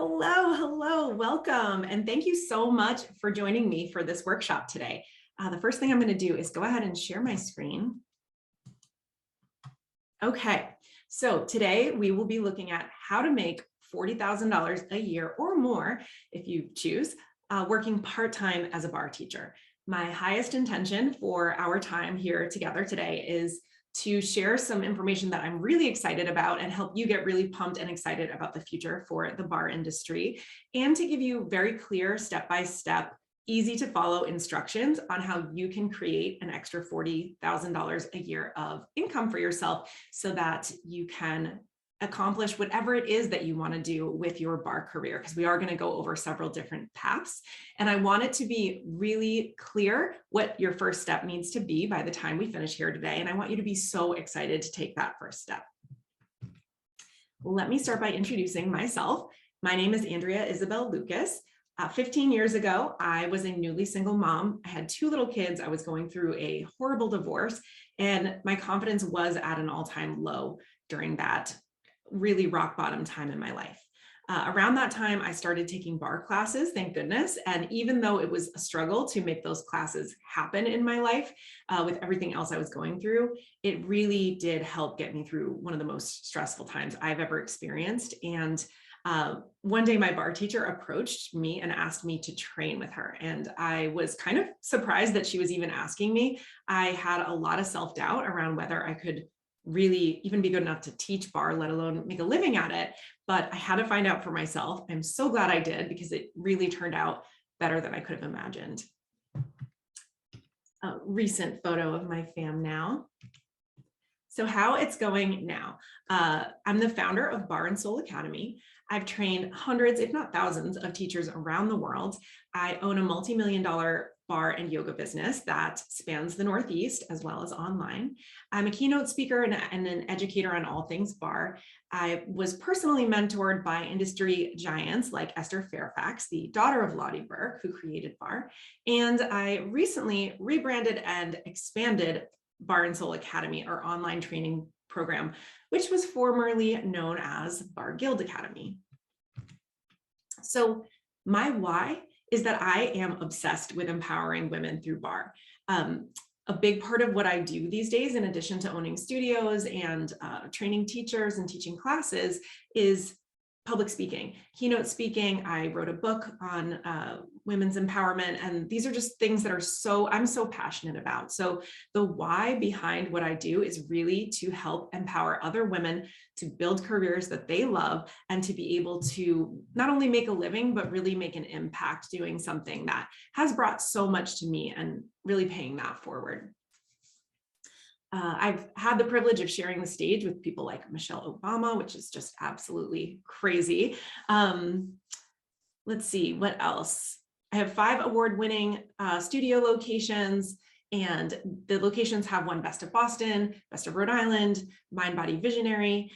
Hello, welcome. And thank you so much for joining me for this workshop today. The first thing I'm going to do is go ahead and share my screen. Okay, so today we will be looking at how to make $40,000 a year or more, if you choose, working part-time as a bar teacher. My highest intention for our time here together today is to share some information that I'm really excited about and help you get really pumped and excited about the future for the bar industry, and to give you very clear step-by-step, easy to follow instructions on how you can create an extra $40,000 a year of income for yourself so that you can accomplish whatever it is that you want to do with your bar career, because we are going to go over several different paths. And I want it to be really clear what your first step needs to be by the time we finish here today. And I want you to be so excited to take that first step. Let me start by introducing myself. My name is Andrea Isabel Lucas. 15 years ago, I was a newly single mom. I had 2 little kids. I was going through a horrible divorce, and my confidence was at an all-time low during that really rock bottom time in my life. Around that time, I started taking bar classes, thank goodness. And even though it was a struggle to make those classes happen in my life with everything else I was going through, it really did help get me through one of the most stressful times I've ever experienced. And one day my bar teacher approached me and asked me to train with her. And I was kind of surprised that she was even asking me. I had a lot of self-doubt around whether I could really even be good enough to teach bar, let alone make a living at it. But I had to find out for myself. I'm so glad I did, because it really turned out better than I could have imagined. A recent photo of my fam now. So how it's going now. I'm the founder of Bar and Soul Academy. I've trained hundreds, if not thousands, of teachers around the world. I own a multi-million-dollar bar and yoga business that spans the Northeast as well as online. I'm a keynote speaker and an educator on all things bar. I was personally mentored by industry giants like Esther Fairfax, the daughter of Lottie Burke, who created Bar. And I recently rebranded and expanded Bar and Soul Academy, our online training program, which was formerly known as Bar Guild Academy. So my why is that I am obsessed with empowering women through bar. A big part of what I do these days, in addition to owning studios and training teachers and teaching classes, is public speaking, keynote speaking. I wrote a book on women's empowerment, and these are just things that I'm so passionate about. So the why behind what I do is really to help empower other women to build careers that they love and to be able to not only make a living, but really make an impact doing something that has brought so much to me and really paying that forward. I've had the privilege of sharing the stage with people like Michelle Obama, which is just absolutely crazy. Let's see, what else? I have 5 award-winning studio locations, and the locations have won Best of Boston, Best of Rhode Island, Mind Body Visionary.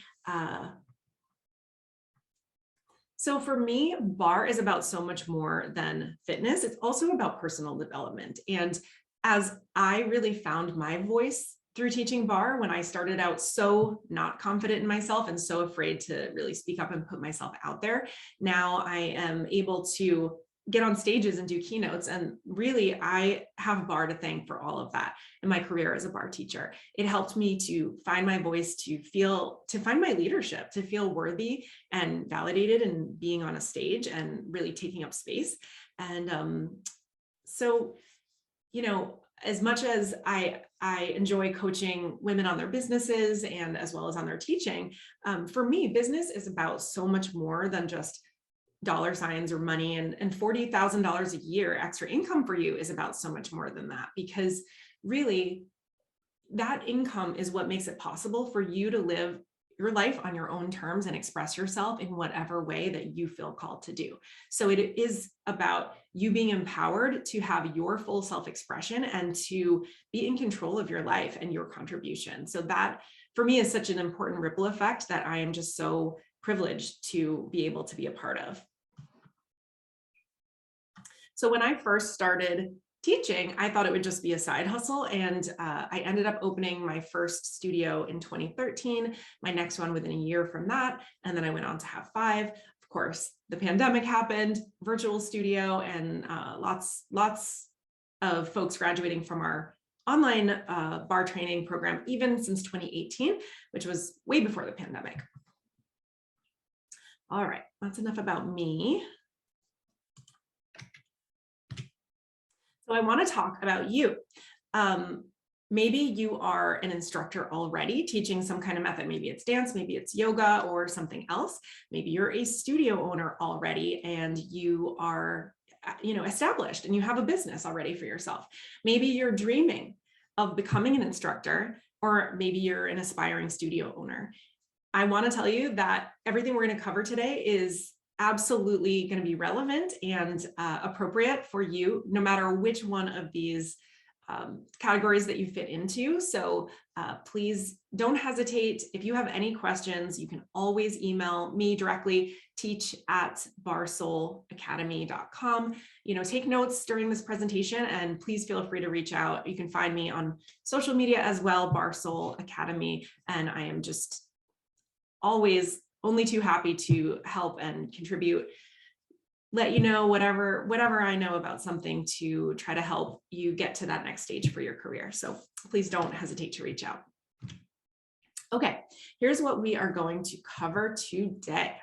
So for me, bar is about so much more than fitness. It's also about personal development. And as I really found my voice through teaching bar, when I started out so not confident in myself and so afraid to really speak up and put myself out there, now I am able to get on stages and do keynotes. And really, I have bar to thank for all of that in my career as a bar teacher. It helped me to find my voice, to find my leadership, to feel worthy and validated in being on a stage and really taking up space. And so, you know, as much as I enjoy coaching women on their businesses and as well as on their teaching, for me, business is about so much more than just dollar signs or money, and $40,000 a year extra income for you is about so much more than that, because really that income is what makes it possible for you to live your life on your own terms and express yourself in whatever way that you feel called to do. So it is about you being empowered to have your full self-expression and to be in control of your life and your contribution. So that for me is such an important ripple effect that I am just so privileged to be able to be a part of. So when I first started teaching, I thought it would just be a side hustle. And I ended up opening my first studio in 2013, my next one within a year from that. And then I went on to have 5. Of course, the pandemic happened, virtual studio, and lots of folks graduating from our online bar training program, even since 2018, which was way before the pandemic. All right, that's enough about me. So I want to talk about you. Maybe you are an instructor already teaching some kind of method. Maybe it's dance, maybe it's yoga or something else. Maybe you're a studio owner already and you are, established and you have a business already for yourself. Maybe you're dreaming of becoming an instructor, or maybe you're an aspiring studio owner. I want to tell you that everything we're going to cover today is absolutely going to be relevant and appropriate for you, no matter which one of these categories that you fit into. So please don't hesitate. If you have any questions, you can always email me directly, teach@barsoulacademy.com. Take notes during this presentation and please feel free to reach out. You can find me on social media as well, Barre Soul Academy. And I am just always only too happy to help and contribute, let you know whatever I know about something to try to help you get to that next stage for your career. So please don't hesitate to reach out. Okay, here's what we are going to cover today.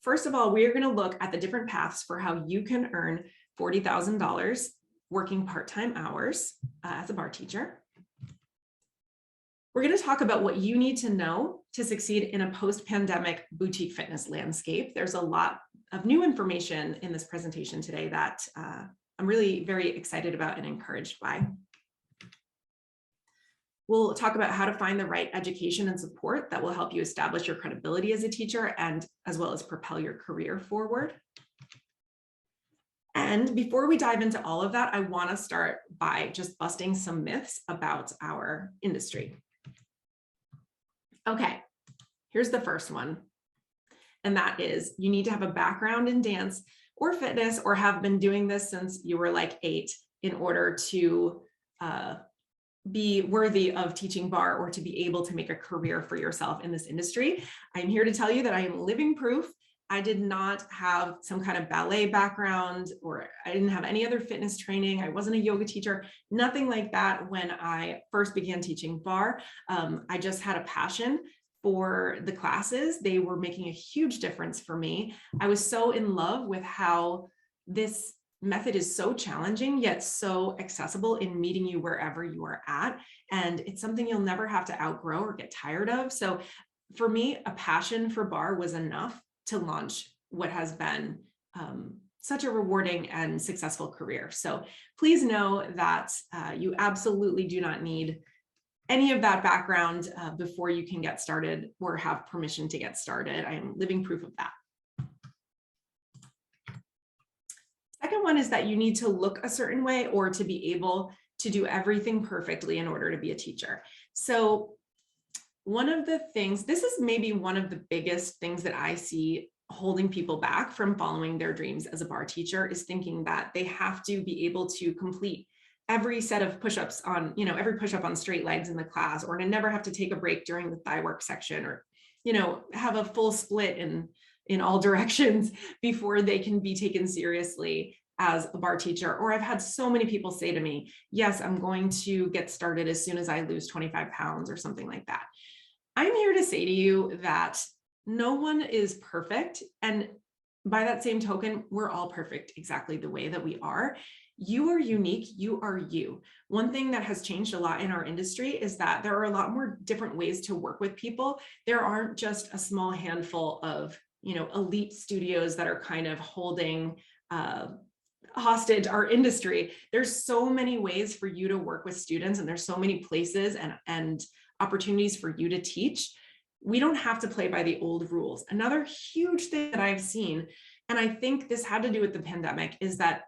First of all, we are going to look at the different paths for how you can earn $40,000 working part-time hours as a bar teacher. We're going to talk about what you need to know to succeed in a post-pandemic boutique fitness landscape. There's a lot of new information in this presentation today that I'm really very excited about and encouraged by. We'll talk about how to find the right education and support that will help you establish your credibility as a teacher and as well as propel your career forward. And before we dive into all of that, I want to start by just busting some myths about our industry. Okay, here's the first one. And that is you need to have a background in dance or fitness or have been doing this since you were like 8 in order to be worthy of teaching bar or to be able to make a career for yourself in this industry. I'm here to tell you that I am living proof. I did not have some kind of ballet background, or I didn't have any other fitness training. I wasn't a yoga teacher, nothing like that when I first began teaching bar. I just had a passion for the classes. They were making a huge difference for me. I was so in love with how this method is so challenging, yet so accessible in meeting you wherever you are at. And it's something you'll never have to outgrow or get tired of. So for me, a passion for bar was enough to launch what has been such a rewarding and successful career. So please know that you absolutely do not need any of that background before you can get started or have permission to get started. I am living proof of that. Second one is that you need to look a certain way or to be able to do everything perfectly in order to be a teacher. So one of the things, this is maybe one of the biggest things that I see holding people back from following their dreams as a bar teacher, is thinking that they have to be able to complete every set of push-ups on, every push-up on straight legs in the class, or to never have to take a break during the thigh work section, or, have a full split in all directions before they can be taken seriously as a bar teacher. Or I've had so many people say to me, yes, I'm going to get started as soon as I lose 25 pounds or something like that. I'm here to say to you that no one is perfect. And by that same token, we're all perfect exactly the way that we are. You are unique. You are you. One thing that has changed a lot in our industry is that there are a lot more different ways to work with people. There aren't just a small handful of, elite studios that are kind of holding hostage our industry. There's so many ways for you to work with students, and there's so many places and opportunities for you to teach. We don't have to play by the old rules. Another huge thing that I've seen, and I think this had to do with the pandemic, is that,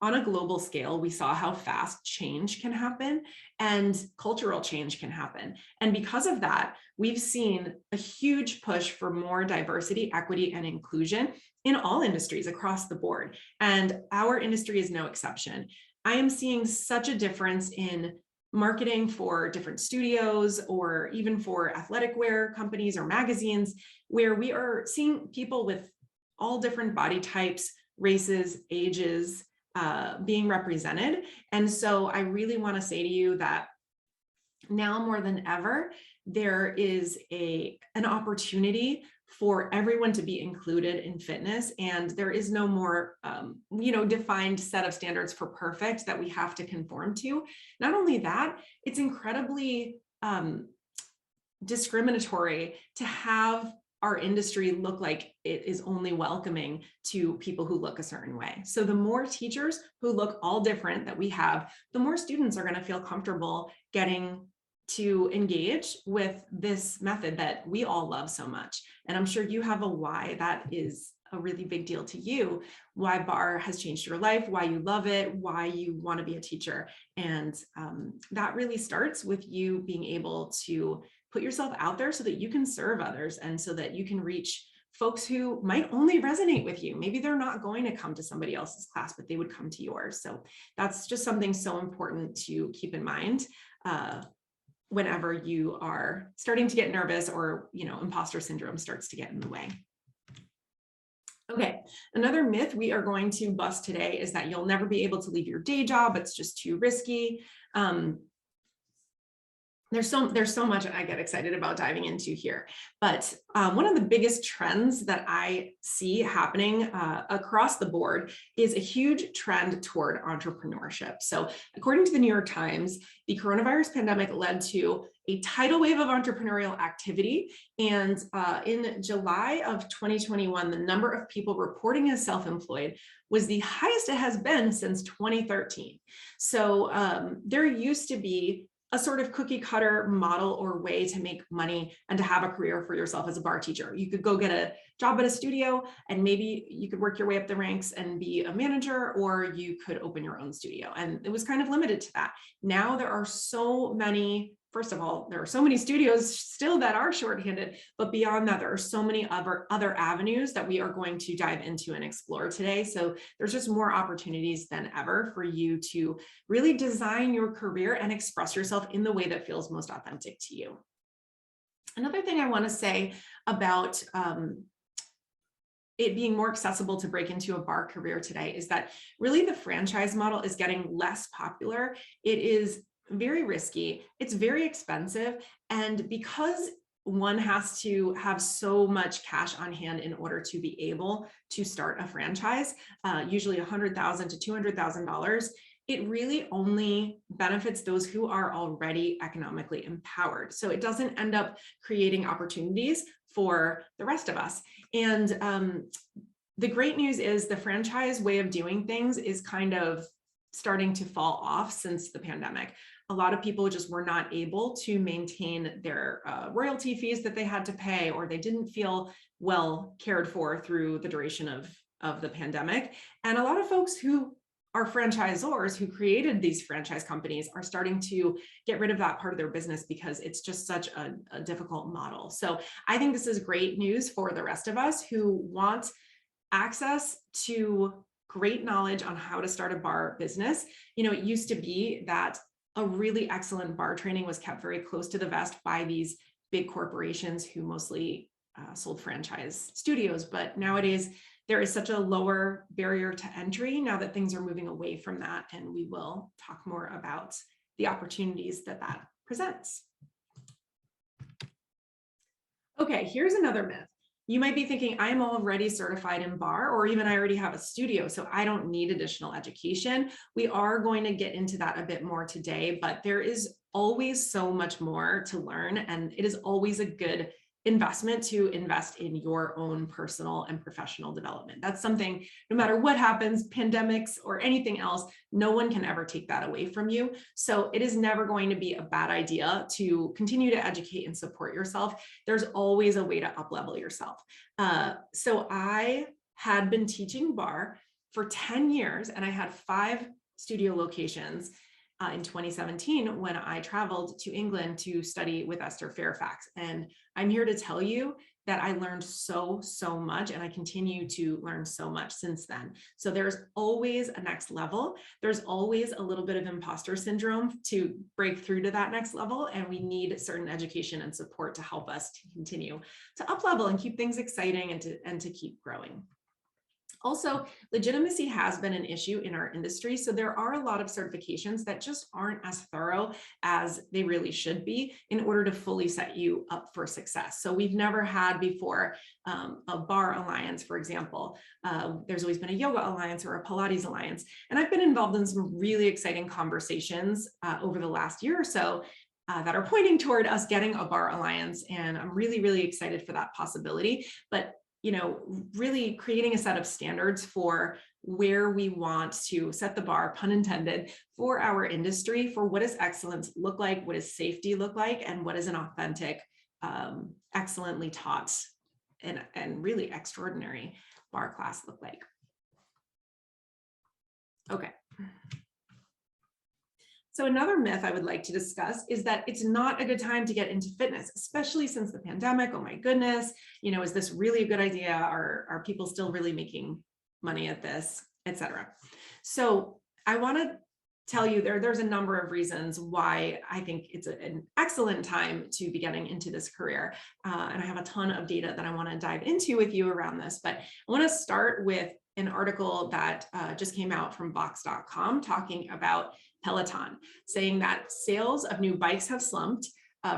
on a global scale, we saw how fast change can happen and cultural change can happen. And because of that, we've seen a huge push for more diversity, equity, and inclusion in all industries across the board. And our industry is no exception. I am seeing such a difference in marketing for different studios or even for athletic wear companies or magazines, where we are seeing people with all different body types, races, ages, being represented. And so I really want to say to you that now more than ever, there is an opportunity for everyone to be included in fitness, and there is no more defined set of standards for perfect that we have to conform to. Not only that, it's incredibly discriminatory to have our industry look like it is only welcoming to people who look a certain way. So the more teachers who look all different that we have, the more students are going to feel comfortable getting to engage with this method that we all love so much. And I'm sure you have a why that is a really big deal to you, why Barre has changed your life, why you love it, why you want to be a teacher. And that really starts with you being able to put yourself out there so that you can serve others and so that you can reach folks who might only resonate with you. Maybe they're not going to come to somebody else's class, but they would come to yours. So that's just something so important to keep in mind whenever you are starting to get nervous or, imposter syndrome starts to get in the way. Okay, another myth we are going to bust today is that you'll never be able to leave your day job. It's just too risky. There's so much I get excited about diving into here, but one of the biggest trends that I see happening across the board is a huge trend toward entrepreneurship. So according to the New York Times, the coronavirus pandemic led to a tidal wave of entrepreneurial activity. And in July of 2021, the number of people reporting as self-employed was the highest it has been since 2013. So there used to be a sort of cookie cutter model or way to make money and to have a career for yourself as a barre teacher. You could go get a job at a studio and maybe you could work your way up the ranks and be a manager, or you could open your own studio. And it was kind of limited to that. Now there are so many, first of all, there are so many studios still that are shorthanded, but beyond that, there are so many other avenues that we are going to dive into and explore today. So there's just more opportunities than ever for you to really design your career and express yourself in the way that feels most authentic to you. Another thing I want to say about it being more accessible to break into a barre career today is that really the franchise model is getting less popular. It is very risky, it's very expensive, and because one has to have so much cash on hand in order to be able to start a franchise, usually $100,000 to $200,000, it really only benefits those who are already economically empowered. So it doesn't end up creating opportunities for the rest of us. And the great news is the franchise way of doing things is kind of starting to fall off since the pandemic. A lot of people just were not able to maintain their royalty fees that they had to pay, or they didn't feel well cared for through the duration of the pandemic. And a lot of folks who are franchisors who created these franchise companies are starting to get rid of that part of their business because it's just such a difficult model. So I think this is great news for the rest of us who want access to great knowledge on how to start a barre business. It used to be that a really excellent barre training was kept very close to the vest by these big corporations who mostly sold franchise studios. But nowadays, there is such a lower barrier to entry now that things are moving away from that. And we will talk more about the opportunities that presents. Okay, here's another myth. You might be thinking, I'm already certified in barre, or even I already have a studio, so I don't need additional education. We are going to get into that a bit more today, but there is always so much more to learn, and it is always a good investment to invest in your own personal and professional development. That's something, no matter what happens, pandemics or anything else, no one can ever take that away from you. So it is never going to be a bad idea to continue to educate and support yourself. There's always a way to up-level yourself. So I had been teaching barre for 10 years, and I had 5 studio locations in 2017 when I traveled to England to study with Esther Fairfax. And I'm here to tell you that I learned so much, and I continue to learn so much since then. So there's always a next level. There's always a little bit of imposter syndrome to break through to that next level, and we need certain education and support to help us to continue to up level and keep things exciting and to keep growing. Also, legitimacy has been an issue in our industry. So there are a lot of certifications that just aren't as thorough as they really should be in order to fully set you up for success. So we've never had before a Barre alliance, for example. There's always been a yoga alliance or a Pilates alliance. And I've been involved in some really exciting conversations over the last year or so that are pointing toward us getting a Barre alliance. And I'm really, really excited for that possibility. But really creating a set of standards for where we want to set the bar, pun intended, for our industry, for what does excellence look like, what does safety look like, and what is an authentic, excellently taught and really extraordinary Barre class look like. Okay. So another myth I would like to discuss is that it's not a good time to get into fitness, especially since the pandemic. Oh my goodness, is this really a good idea? Are people still really making money at this, etc.? So I want to tell you there's a number of reasons why I think it's an excellent time to be getting into this career. And I have a ton of data that I want to dive into with you around this, but I want to start with an article that just came out from Box.com talking about Peloton, saying that sales of new bikes have slumped,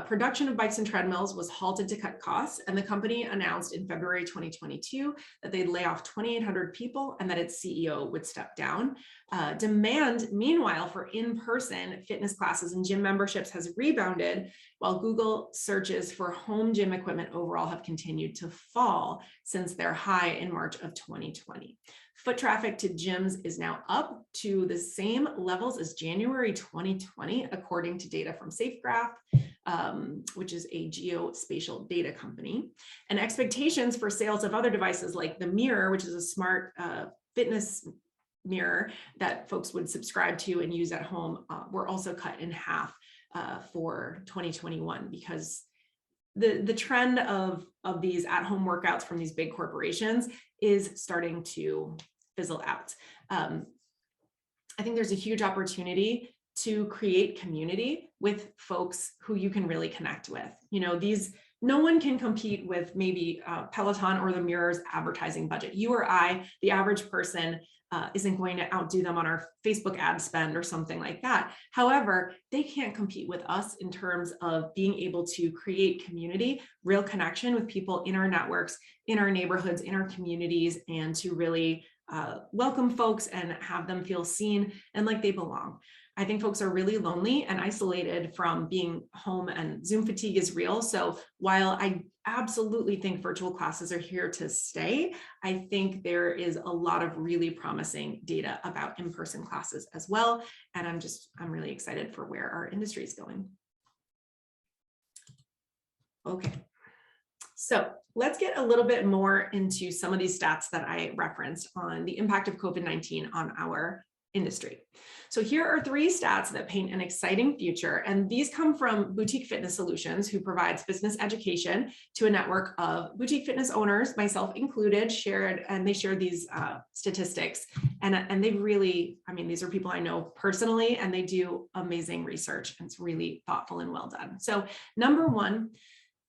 production of bikes and treadmills was halted to cut costs, and the company announced in February 2022 that they'd lay off 2,800 people and that its CEO would step down. Demand, meanwhile, for in-person fitness classes and gym memberships has rebounded, while Google searches for home gym equipment overall have continued to fall since their high in March of 2020. Foot traffic to gyms is now up to the same levels as January 2020, according to data from SafeGraph, which is a geospatial data company. And expectations for sales of other devices like the Mirror, which is a smart fitness mirror that folks would subscribe to and use at home, were also cut in half for 2021 because the trend of these at-home workouts from these big corporations is starting to fizzle out. I think there's a huge opportunity to create community with folks who you can really connect with. No one can compete with maybe Peloton or the Mirror's advertising budget. You or I, the average person, isn't going to outdo them on our Facebook ad spend or something like that. However, they can't compete with us in terms of being able to create community, real connection with people in our networks, in our neighborhoods, in our communities, and to really welcome folks and have them feel seen and like they belong. I think folks are really lonely and isolated from being home, and Zoom fatigue is real. So while I absolutely think virtual classes are here to stay, I think there is a lot of really promising data about in-person classes as well. And I'm really excited for where our industry is going. Okay. So let's get a little bit more into some of these stats that I referenced on the impact of COVID-19 on our industry. So here are 3 stats that paint an exciting future, and these come from Boutique Fitness Solutions, who provides business education to a network of boutique fitness owners, myself included, they shared these statistics, and they really, these are people I know personally, and they do amazing research, and it's really thoughtful and well done. So number 1,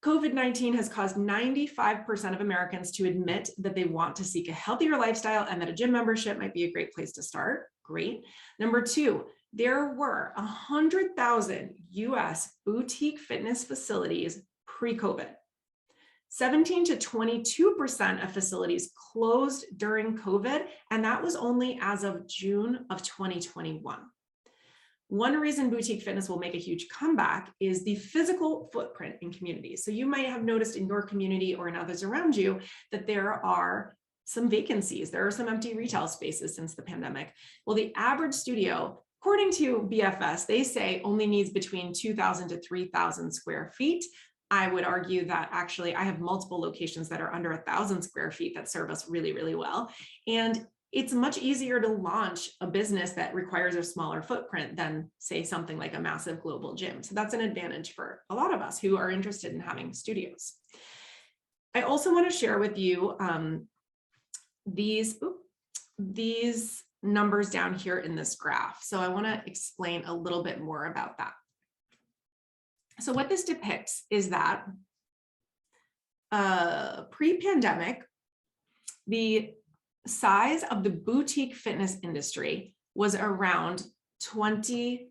COVID-19 has caused 95% of Americans to admit that they want to seek a healthier lifestyle and that a gym membership might be a great place to start. Great. Number 2, there were 100,000 US boutique fitness facilities pre-COVID. 17 to 22% of facilities closed during COVID, and that was only as of June of 2021. One reason boutique fitness will make a huge comeback is the physical footprint in communities. So you might have noticed in your community or in others around you that there are some vacancies. There are some empty retail spaces since the pandemic. Well, the average studio, according to BFS, they say only needs between 2,000 to 3,000 square feet. I would argue that actually I have multiple locations that are under 1,000 square feet that serve us really, really well. And it's much easier to launch a business that requires a smaller footprint than, say, something like a massive global gym. So that's an advantage for a lot of us who are interested in having studios. I also want to share with you these numbers down here in this graph. So I want to explain a little bit more about that. So what this depicts is that pre-pandemic, the size of the boutique fitness industry was around $20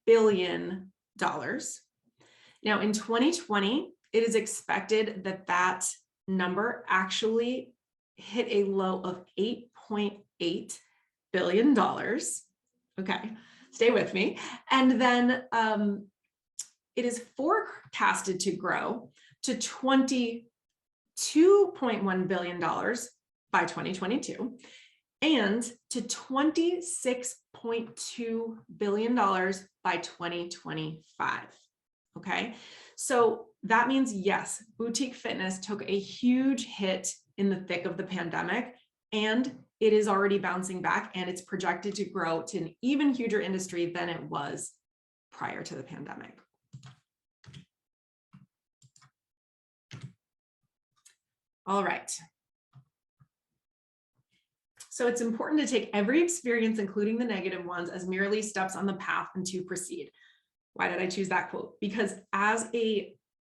billion. Now in 2020, it is expected that that number actually hit a low of $8.8 billion. Okay, stay with me. And then it is forecasted to grow to $22.1 billion by 2022 and to $26.2 billion by 2025. Okay, so that means, yes, boutique fitness took a huge hit in the thick of the pandemic, and it is already bouncing back, and it's projected to grow to an even huger industry than it was prior to the pandemic. All right. So it's important to take every experience, including the negative ones, as merely steps on the path and to proceed. Why did I choose that quote? Because as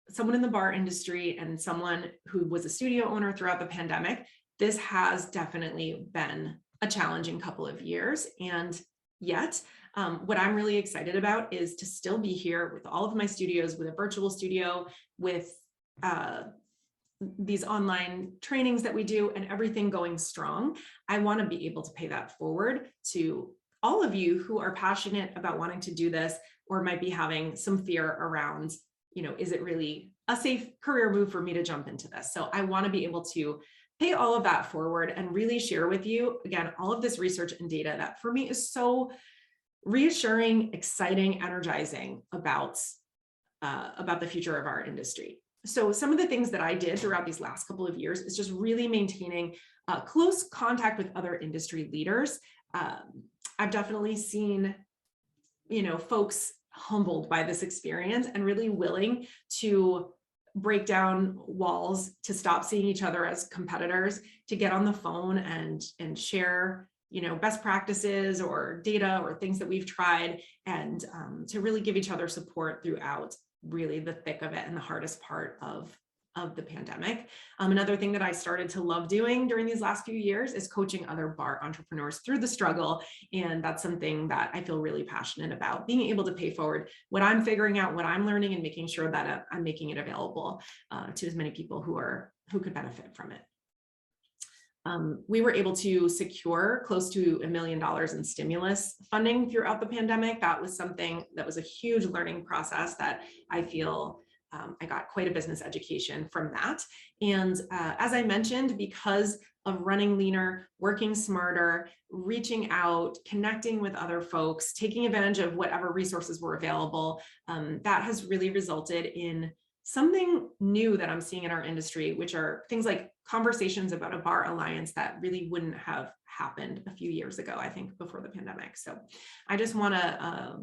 someone in the bar industry and someone who was a studio owner throughout the pandemic, this has definitely been a challenging couple of years. And yet, what I'm really excited about is to still be here with all of my studios, with a virtual studio, with these online trainings that we do and everything going strong. I want to be able to pay that forward to all of you who are passionate about wanting to do this or might be having some fear around, is it really a safe career move for me to jump into this? So I want to be able to pay all of that forward and really share with you, again, all of this research and data that for me is so reassuring, exciting, energizing about the future of our industry. So some of the things that I did throughout these last couple of years is just really maintaining close contact with other industry leaders. I've definitely seen, folks humbled by this experience and really willing to break down walls, to stop seeing each other as competitors, to get on the phone and share, best practices or data or things that we've tried, and to really give each other support throughout really the thick of it and the hardest part of the pandemic. Another thing that I started to love doing during these last few years is coaching other bar entrepreneurs through the struggle. And that's something that I feel really passionate about, being able to pay forward what I'm figuring out, what I'm learning, and making sure that I'm making it available to as many people who could benefit from it. We were able to secure close to $1 million in stimulus funding throughout the pandemic. That was something that was a huge learning process that I feel I got quite a business education from that. And as I mentioned, because of running leaner, working smarter, reaching out, connecting with other folks, taking advantage of whatever resources were available, that has really resulted in something new that I'm seeing in our industry, which are things like conversations about a bar alliance that really wouldn't have happened a few years ago, I think, before the pandemic. So I just want to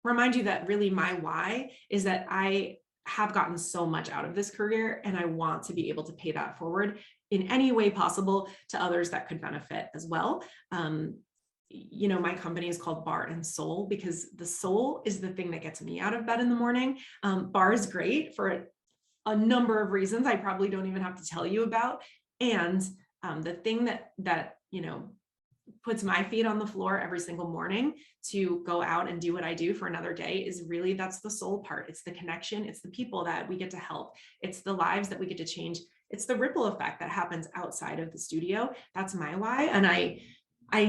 remind you that really my why is that I have gotten so much out of this career, and I want to be able to pay that forward in any way possible to others that could benefit as well. My company is called Bar and Soul because the soul is the thing that gets me out of bed in the morning. Bar is great for a number of reasons I probably don't even have to tell you about. And the thing that puts my feet on the floor every single morning to go out and do what I do for another day is really, that's the soul part. It's the connection. It's the people that we get to help. It's the lives that we get to change. It's the ripple effect that happens outside of the studio. That's my why. And I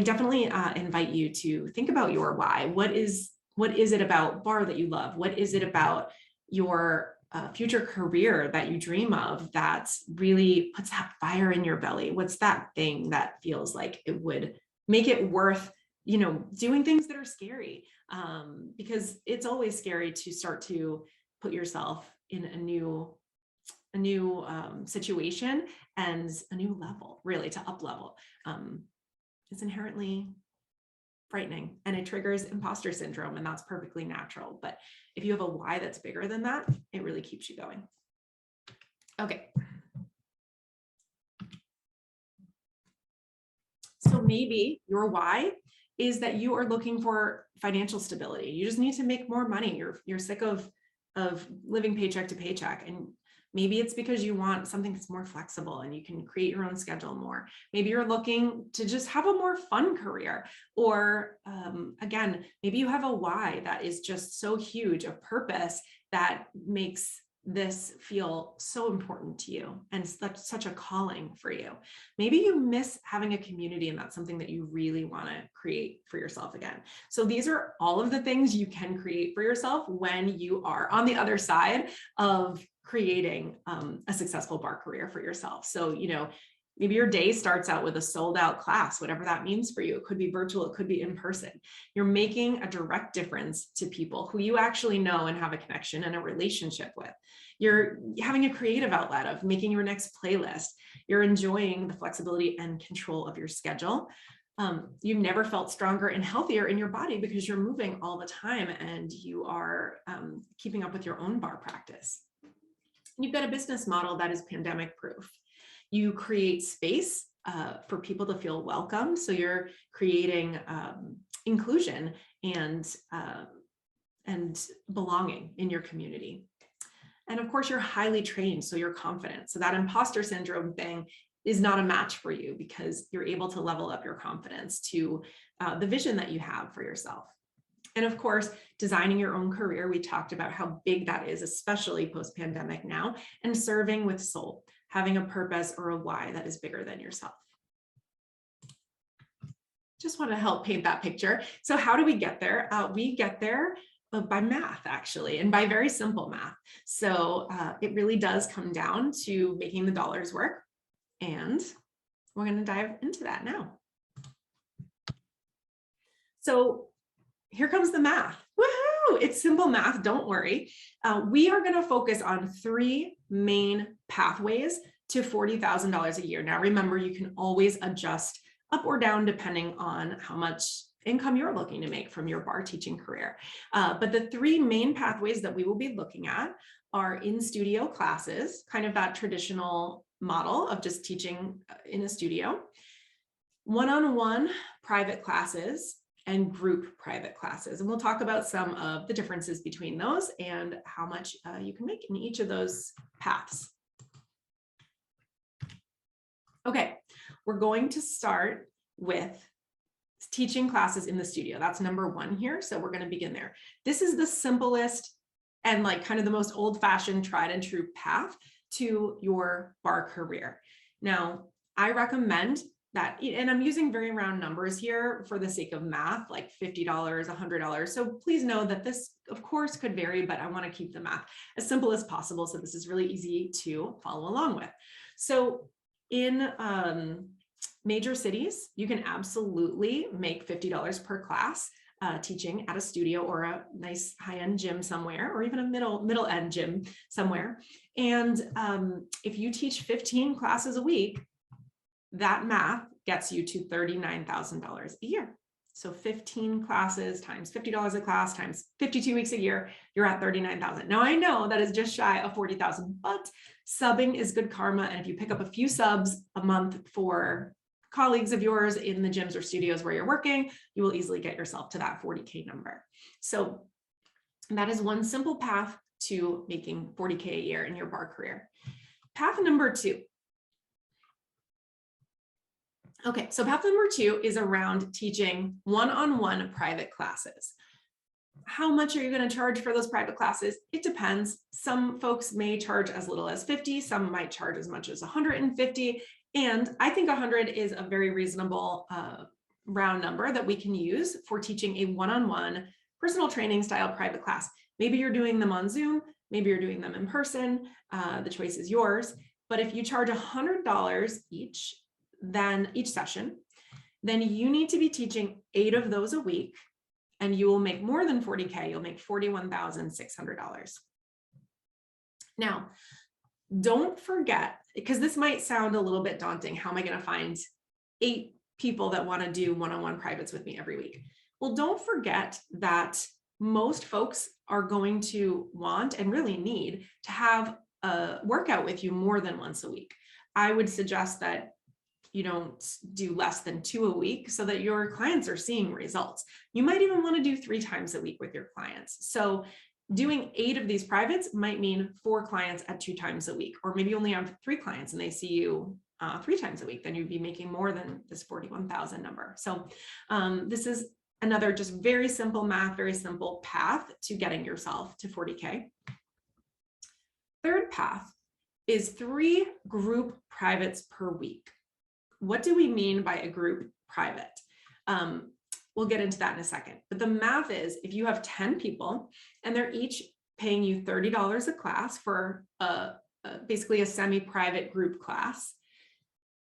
definitely invite you to think about your why. What is it about bar that you love? What is it about your future career that you dream of that really puts that fire in your belly? What's that thing that feels like it would make it worth, doing things that are scary? Because it's always scary to start to put yourself in a new situation and a new level, really, to up level. It's inherently frightening and it triggers imposter syndrome, and that's perfectly natural. But if you have a why that's bigger than that, it really keeps you going. Okay. maybe your why is that you are looking for financial stability. You just need to make more money. You're sick of living paycheck to paycheck. And maybe it's because you want something that's more flexible and you can create your own schedule more. Maybe you're looking to just have a more fun career. Or again, maybe you have a why that is just so huge, a purpose that makes this feel so important to you and such a calling for you. Maybe you miss having a community and that's something that you really want to create for yourself again. So these are all of the things you can create for yourself when you are on the other side of creating a successful bar career for yourself. So, maybe your day starts out with a sold out class, whatever that means for you. It could be virtual, it could be in person. You're making a direct difference to people who you actually know and have a connection and a relationship with. You're having a creative outlet of making your next playlist. You're enjoying the flexibility and control of your schedule. You've never felt stronger and healthier in your body because you're moving all the time and you are keeping up with your own bar practice. You've got a business model that is pandemic proof. You create space for people to feel welcome. So you're creating inclusion and belonging in your community. And of course, you're highly trained, so you're confident. So that imposter syndrome thing is not a match for you because you're able to level up your confidence to the vision that you have for yourself. And of course, designing your own career. We talked about how big that is, especially post-pandemic now, and serving with soul, having a purpose or a why that is bigger than yourself. Just want to help paint that picture. So how do we get there? We get there by math, actually, and by very simple math. So it really does come down to making the dollars work. And we're going to dive into that now. So here comes the math. Woohoo! It's simple math, don't worry. We are going to focus on 3 main pathways to $40,000 a year. Now, remember, you can always adjust up or down depending on how much income you're looking to make from your bar teaching career. But the 3 main pathways that we will be looking at are in-studio classes, kind of that traditional model of just teaching in a studio, one-on-one private classes, and group private classes. And we'll talk about some of the differences between those and how much you can make in each of those paths. Okay, we're going to start with teaching classes in the studio. That's number 1 here. So we're going to begin there. This is the simplest and kind of the most old-fashioned tried and true path to your bar career. Now, I recommend that, and I'm using very round numbers here for the sake of math, like $50, $100. So please know that this, of course, could vary, but I want to keep the math as simple as possible. So this is really easy to follow along with. So in major cities, you can absolutely make $50 per class teaching at a studio or a nice high-end gym somewhere, or even a middle-end gym somewhere. And if you teach 15 classes a week, that math gets you to $39,000 a year. So 15 classes times $50 a class times 52 weeks a year, you're at $39,000. Now I know that is just shy of $40,000, but subbing is good karma. And if you pick up a few subs a month for colleagues of yours in the gyms or studios where you're working, you will easily get yourself to that 40K number. So that is one simple path to making 40K a year in your bar career. Path number 2. Okay, so path number 2 is around teaching one-on-one private classes. How much are you going to charge for those private classes? It depends. Some folks may charge as little as $50, some might charge as much as $150, and I think $100 is a very reasonable round number that we can use for teaching a one-on-one personal training style private class. Maybe you're doing them on Zoom, maybe you're doing them in person, the choice is yours. But if you charge $100 each session, then you need to be teaching 8 of those a week, and you will make more than 40K. You'll make $41,600. Now, don't forget, because this might sound a little bit daunting. How am I going to find 8 people that want to do one-on-one privates with me every week? Well, don't forget that most folks are going to want and really need to have a workout with you more than once a week. I would suggest that you don't do less than 2 a week so that your clients are seeing results. You might even want to do 3 times a week with your clients. So doing 8 of these privates might mean 4 clients at 2 times a week, or maybe you only have 3 clients and they see you 3 times a week, then you'd be making more than this 41,000 number. So this is another just very simple math, very simple path to getting yourself to 40K. Third path is 3 group privates per week. What do we mean by a group private? We'll get into that in a second. But the math is, if you have 10 people and they're each paying you $30 a class for basically a semi-private group class,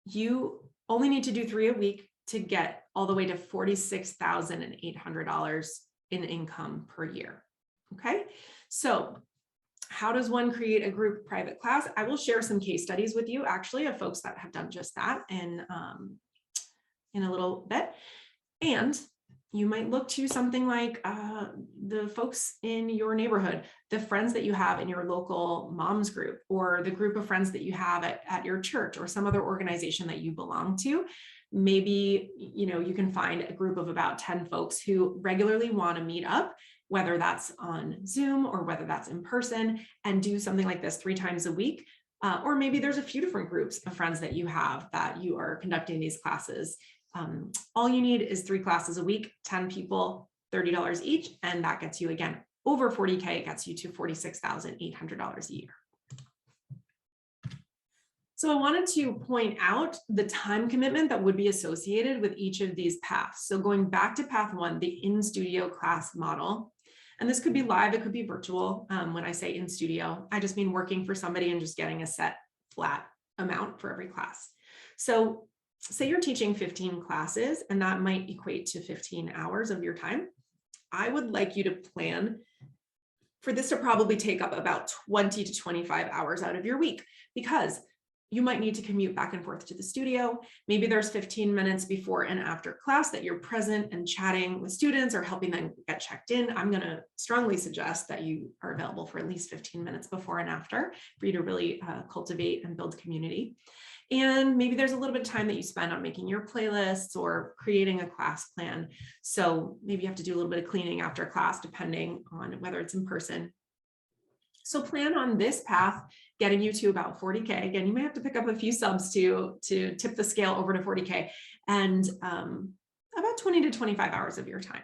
you only need to do 3 a week to get all the way to $46,800 in income per year. Okay, so how does one create a group private class? I will share some case studies with you, actually, of folks that have done just that in a little bit. And you might look to something like the folks in your neighborhood, the friends that you have in your local moms group, or the group of friends that you have at your church or some other organization that you belong to. Maybe, you can find a group of about 10 folks who regularly want to meet up, whether that's on Zoom or whether that's in person, and do something like this 3 times a week. Or maybe there's a few different groups of friends that you have that you are conducting these classes. All you need is 3 classes a week, 10 people, $30 each, and that gets you, again, over 40K. It gets you to $46,800 a year. So I wanted to point out the time commitment that would be associated with each of these paths. So going back to path 1, the in-studio class model, and this could be live, it could be virtual. When I say in studio, I just mean working for somebody and just getting a set flat amount for every class. So say you're teaching 15 classes, and that might equate to 15 hours of your time. I would like you to plan for this to probably take up about 20 to 25 hours out of your week, because you might need to commute back and forth to the studio. Maybe there's 15 minutes before and after class that you're present and chatting with students or helping them get checked in. I'm going to strongly suggest that you are available for at least 15 minutes before and after for you to really cultivate and build community. And maybe there's a little bit of time that you spend on making your playlists or creating a class plan. So maybe you have to do a little bit of cleaning after class, depending on whether it's in person. So plan on this path getting you to about 40K. Again, you may have to pick up a few subs to tip the scale over to 40K, and about 20 to 25 hours of your time.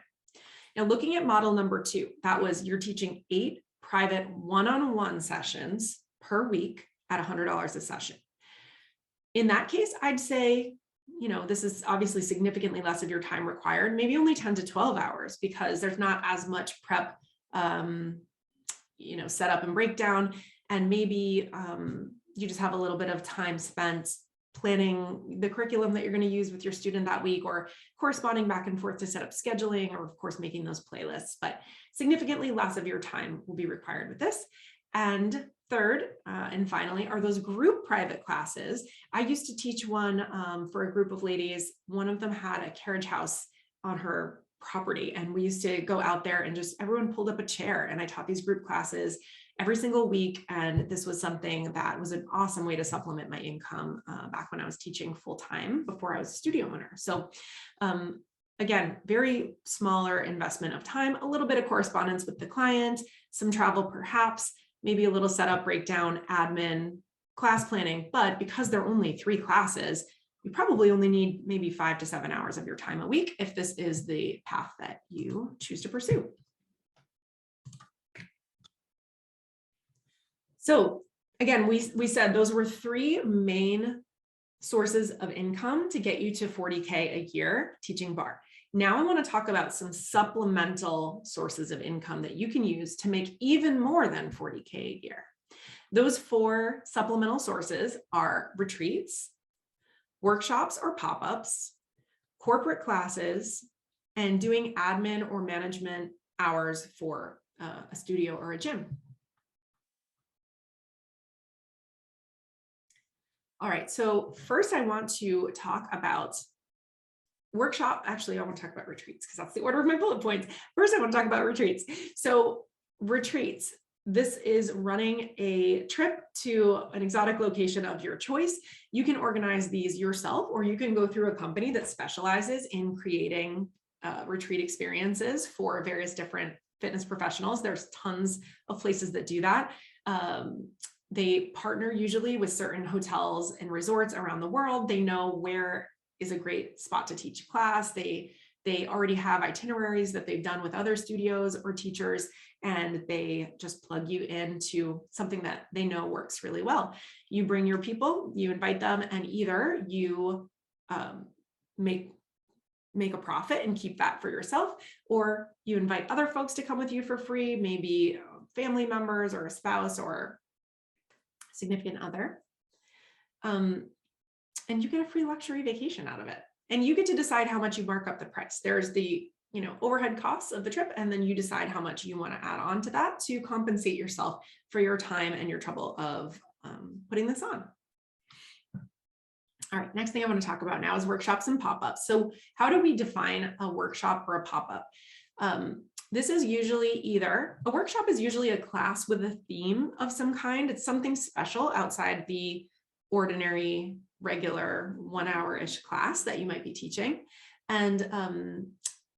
Now, looking at model number 2, that was you're teaching 8 private one-on-one sessions per week at $100 a session. In that case, I'd say, this is obviously significantly less of your time required, maybe only 10 to 12 hours, because there's not as much prep, setup and breakdown. And maybe you just have a little bit of time spent planning the curriculum that you're going to use with your student that week, or corresponding back and forth to set up scheduling, or of course, making those playlists, but significantly less of your time will be required with this. And third, and finally, are those group private classes. I used to teach one for a group of ladies. One of them had a carriage house on her property, and we used to go out there and just everyone pulled up a chair, and I taught these group classes every single week. And this was something that was an awesome way to supplement my income back when I was teaching full time before I was a studio owner. So again, very smaller investment of time, a little bit of correspondence with the client, some travel perhaps, maybe a little setup, breakdown, admin, class planning. But because there are only 3 classes, you probably only need maybe 5 to 7 hours of your time a week if this is the path that you choose to pursue. So again, we said those were 3 main sources of income to get you to 40K a year teaching Barre. Now I want to talk about some supplemental sources of income that you can use to make even more than 40K a year. Those 4 supplemental sources are retreats, workshops or pop-ups, corporate classes, and doing admin or management hours for a studio or a gym. All right, so first I want to talk about workshop. Actually, I want to talk about retreats because that's the order of my bullet points. First, I want to talk about retreats. So retreats, this is running a trip to an exotic location of your choice. You can organize these yourself, or you can go through a company that specializes in creating retreat experiences for various different fitness professionals. There's tons of places that do that. They partner usually with certain hotels and resorts around the world. They know where is a great spot to teach class. They already have itineraries that they've done with other studios or teachers, and they just plug you into something that they know works really well. You bring your people, you invite them, and either you make a profit and keep that for yourself, or you invite other folks to come with you for free, maybe family members or a spouse or significant other. And you get a free luxury vacation out of it. And you get to decide how much you mark up the price. There's the overhead costs of the trip, and then you decide how much you want to add on to that to compensate yourself for your time and your trouble of putting this on. All right, next thing I want to talk about now is workshops and pop-ups. So how do we define a workshop or a pop-up? This is usually a workshop is usually a class with a theme of some kind. It's something special outside the ordinary, regular 1 hour-ish class that you might be teaching. And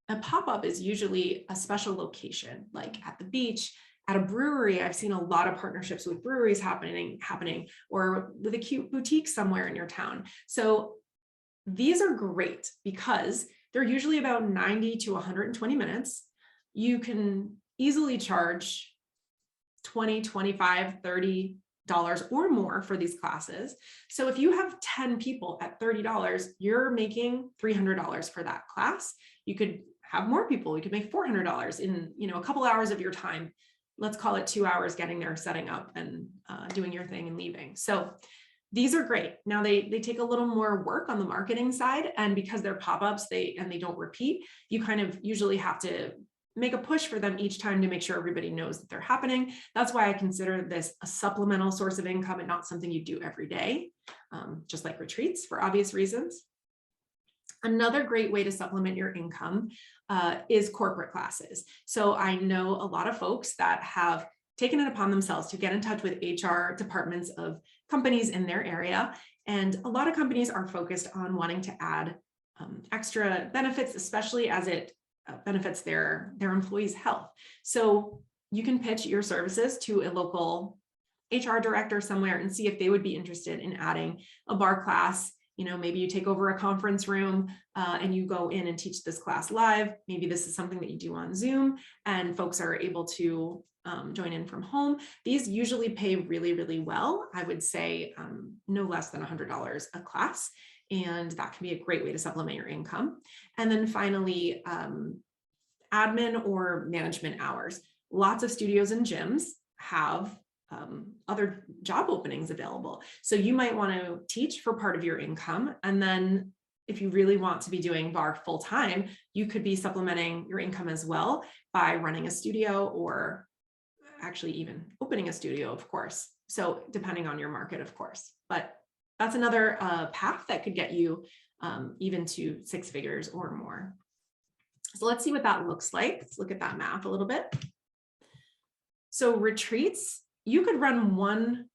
a pop-up is usually a special location, like at the beach, at a brewery. I've seen a lot of partnerships with breweries happening, or with a cute boutique somewhere in your town. So these are great because they're usually about 90 to 120 minutes. You can easily charge $20, $25, $30 or more for these classes. So if you have 10 people at $30, you're making $300 for that class. You could have more people. You could make $400 in a couple hours of your time. Let's call it 2 hours getting there, setting up, and doing your thing and leaving. So these are great. Now they take a little more work on the marketing side, and because they're pop-ups, they don't repeat, you kind of usually have to make a push for them each time to make sure everybody knows that they're happening. That's why I consider this a supplemental source of income and not something you do every day, just like retreats, for obvious reasons. Another great way to supplement your income is corporate classes. So I know a lot of folks that have taken it upon themselves to get in touch with HR departments of companies in their area. And a lot of companies are focused on wanting to add extra benefits, especially as it benefits their employees' health. So you can pitch your services to a local HR director somewhere and see if they would be interested in adding a bar class. Maybe you take over a conference room and you go in and teach this class live. Maybe this is something that you do on Zoom and folks are able to join in from home. These usually pay really, really well. I would say no less than $100 a class. And that can be a great way to supplement your income. And then finally, admin or management hours. Lots of studios and gyms have other job openings available. So you might want to teach for part of your income. And then if you really want to be doing bar full time, you could be supplementing your income as well by running a studio, or actually even opening a studio, of course. So depending on your market, of course, but that's another path that could get you even to 6 figures or more. So let's see what that looks like. Let's look at that math a little bit. So retreats, you could run 1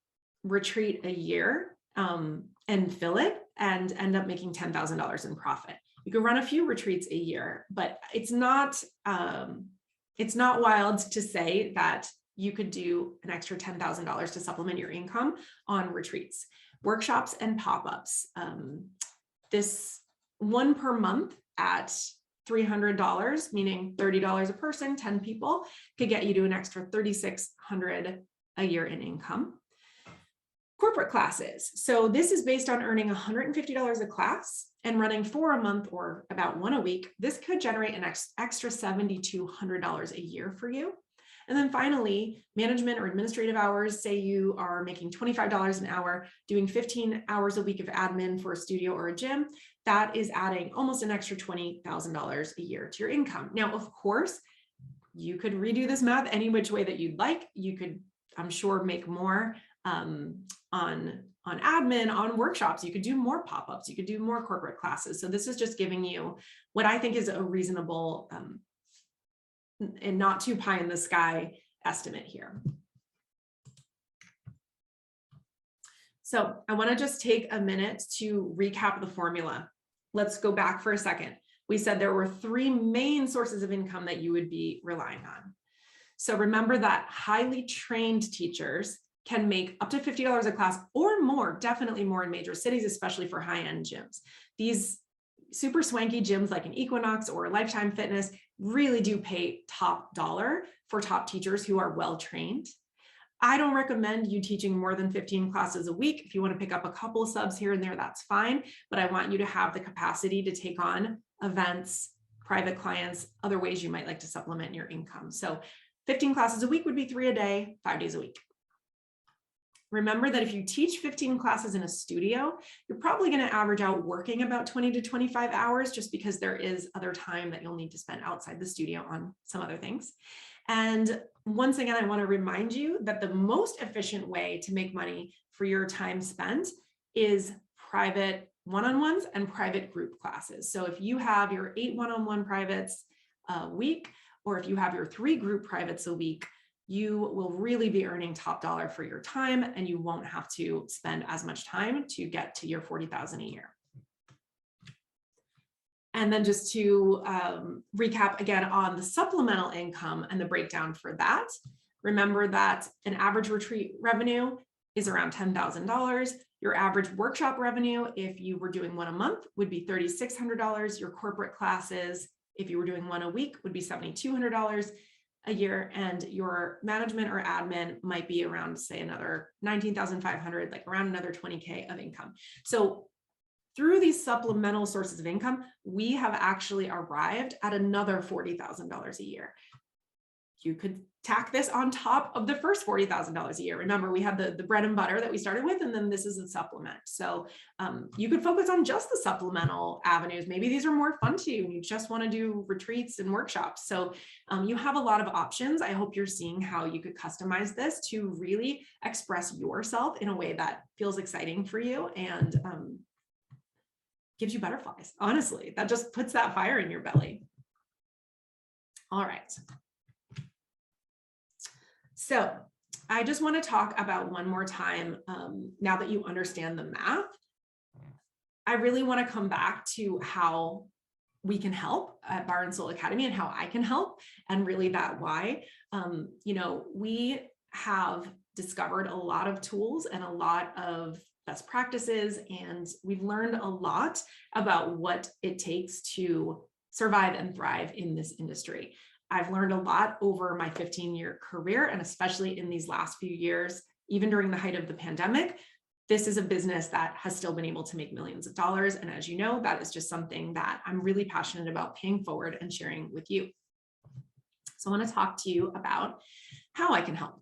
retreat a year and fill it and end up making $10,000 in profit. You could run a few retreats a year, but it's not wild to say that you could do an extra $10,000 to supplement your income on retreats. Workshops and pop-ups. This 1 per month at $300, meaning $30 a person, 10 people, could get you to an extra $3,600 a year in income. Corporate classes. So this is based on earning $150 a class and running 4 a month or about 1 a week. This could generate an extra $7,200 a year for you. And then finally, management or administrative hours. Say you are making $25 an hour, doing 15 hours a week of admin for a studio or a gym. That is adding almost an extra $20,000 a year to your income. Now, of course, you could redo this math any which way that you'd like. You could, I'm sure, make more on admin, on workshops. You could do more pop-ups. You could do more corporate classes. So this is just giving you what I think is a reasonable and not too pie in the sky estimate here. So I want to just take a minute to recap the formula. Let's go back for a second. We said there were 3 main sources of income that you would be relying on. So remember that highly trained teachers can make up to $50 a class or more, definitely more in major cities, especially for high-end gyms. These super swanky gyms like an Equinox or Lifetime Fitness really do pay top dollar for top teachers who are well-trained. I don't recommend you teaching more than 15 classes a week. If you want to pick up a couple of subs here and there, that's fine. But I want you to have the capacity to take on events, private clients, other ways you might like to supplement your income. So 15 classes a week would be 3 a day, 5 days a week. Remember that if you teach 15 classes in a studio, you're probably going to average out working about 20 to 25 hours just because there is other time that you'll need to spend outside the studio on some other things. And once again, I want to remind you that the most efficient way to make money for your time spent is private one-on-ones and private group classes. So if you have your 8 one-on-one privates a week, or if you have your 3 group privates a week, you will really be earning top dollar for your time, and you won't have to spend as much time to get to your $40,000 a year. And then just to recap again on the supplemental income and the breakdown for that, remember that an average retreat revenue is around $10,000. Your average workshop revenue, if you were doing 1 a month, would be $3,600. Your corporate classes, if you were doing 1 a week, would be $7,200 a year, and your management or admin might be around, say, another $19,500, like around another $20K of income. So through these supplemental sources of income, we have actually arrived at another $40,000 a year. You could tack this on top of the first $40,000 a year. Remember, we had the bread and butter that we started with, and then this is a supplement. So you could focus on just the supplemental avenues. Maybe these are more fun to you and you just want to do retreats and workshops. So you have a lot of options. I hope you're seeing how you could customize this to really express yourself in a way that feels exciting for you and gives you butterflies. Honestly, that just puts that fire in your belly. All right. So I just want to talk about one more time, now that you understand the math, I really want to come back to how we can help at Barre and Soul Academy and how I can help, and really that why. You know, we have discovered a lot of tools and a lot of best practices, and we've learned a lot about what it takes to survive and thrive in this industry. I've learned a lot over my 15-year career, and especially in these last few years, even during the height of the pandemic, this is a business that has still been able to make millions of dollars. And as you know, that is just something that I'm really passionate about paying forward and sharing with you. So I want to talk to you about how I can help.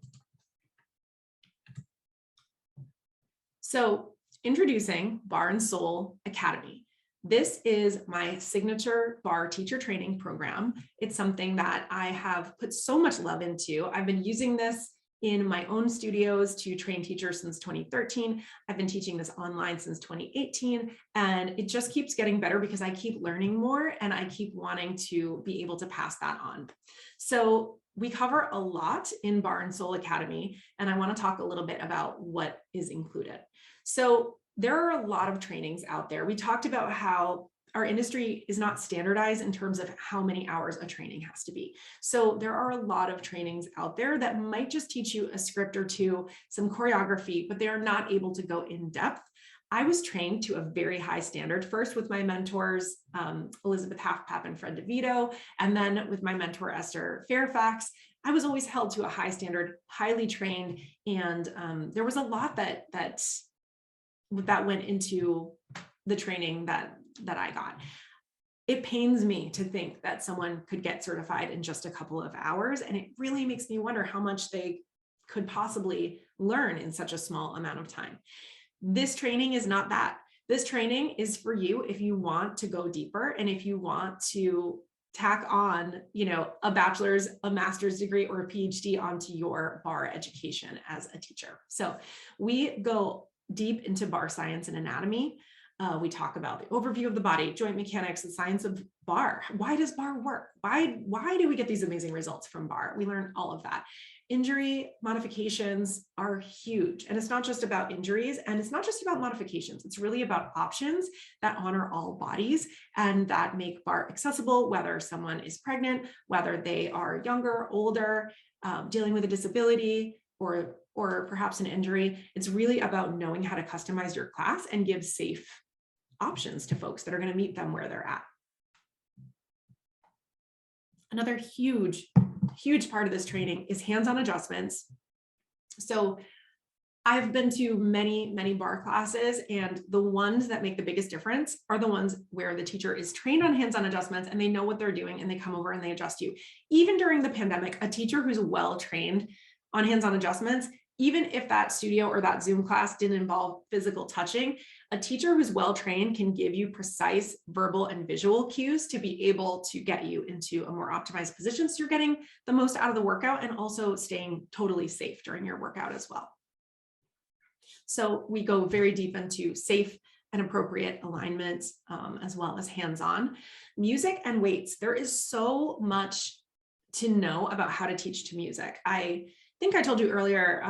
So introducing Barre and Soul Academy. This is my signature Barre teacher training program. It's something that I have put so much love into. I've been using this in my own studios to train teachers since 2013. I've been teaching this online since 2018, and it just keeps getting better because I keep learning more and I keep wanting to be able to pass that on. So we cover a lot in Barre and Soul Academy, and I want to talk a little bit about what is included. So there are a lot of trainings out there. We talked about how our industry is not standardized in terms of how many hours a training has to be. So there are a lot of trainings out there that might just teach you a script or two, some choreography, but they are not able to go in depth. I was trained to a very high standard, first with my mentors, Elizabeth Halfpap and Fred DeVito, and then with my mentor, Esther Fairfax. I was always held to a high standard, highly trained, and there was a lot that went into the training that I got. It pains me to think that someone could get certified in just a couple of hours, and it really makes me wonder how much they could possibly learn in such a small amount of time. This training is not that. This training is for you if you want to go deeper and if you want to tack on, a bachelor's, a master's degree, or a PhD onto your Barre education as a teacher. So we go deep into Barre science and anatomy. We talk about the overview of the body, joint mechanics, the science of barre. Why does barre work? Why do we get these amazing results from barre? We learn all of that. Injury modifications are huge. And it's not just about injuries, and it's not just about modifications. It's really about options that honor all bodies and that make barre accessible, whether someone is pregnant, whether they are younger, older, dealing with a disability, or perhaps an injury. It's really about knowing how to customize your class and give safe options to folks that are going to meet them where they're at. Another huge part of this training is hands-on adjustments. So I've been to many barre classes, and the ones that make the biggest difference are the ones where the teacher is trained on hands-on adjustments and they know what they're doing and they come over and they adjust you. Even during the pandemic, a teacher who's well-trained on hands-on adjustments, even if that studio or that Zoom class didn't involve physical touching, a teacher who's well-trained can give you precise verbal and visual cues to be able to get you into a more optimized position, so you're getting the most out of the workout and also staying totally safe during your workout as well. So we go very deep into safe and appropriate alignment, as well as hands-on. Music and weights. There is so much to know about how to teach to music. I think I told you earlier